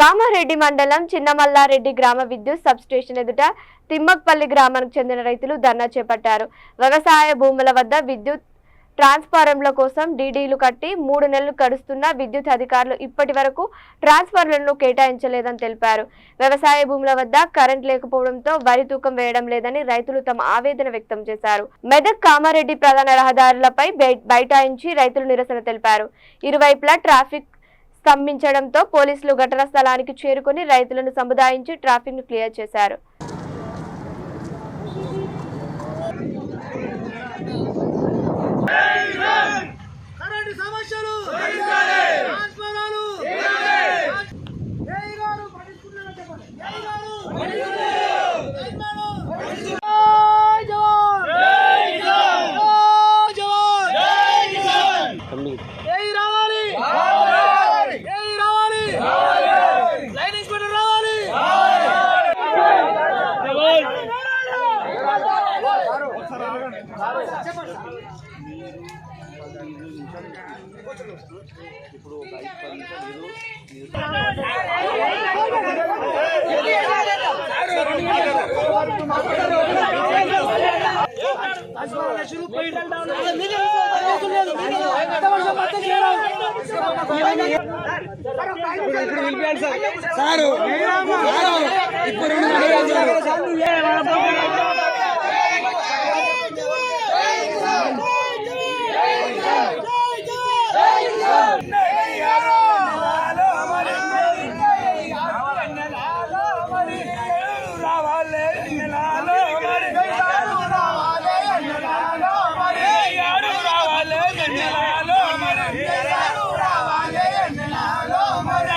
కామారెడ్డి మండలం చిన్నమల్లారెడ్డి గ్రామ విద్యుత్ సబ్స్టేషన్ ఎదుట తిమ్మక్పల్లి గ్రామానికి చెందిన రైతులు ధర్నా చేపట్టారు. వ్యవసాయ భూముల వద్ద విద్యుత్ ట్రాన్స్ఫార్మర్ల కోసం డీడీలు కట్టి 3 నెలలు గడుస్తున్నా విద్యుత్ అధికారులు ఇప్పటి వరకు ట్రాన్స్ఫార్మర్లను కేటాయించలేదని తెలిపారు. వ్యవసాయ భూముల వద్ద కరెంట్ లేకపోవడంతో వరి తూకం వేయడం లేదని రైతులు తమ ఆవేదన వ్యక్తం చేశారు. మెదక్ కామారెడ్డి ప్రధాన రహదారులపై బైఠాయించి రైతులు నిరసన తెలిపారు. ఇరువైపులా ట్రాఫిక్ స్తంభించడంతో పోలీసులు ఘటనా స్థలానికి చేరుకుని రైతులను సముదాయించి ట్రాఫిక్ ను క్లియర్ చేశారు. ఇప్పుడు ఇప్పుడు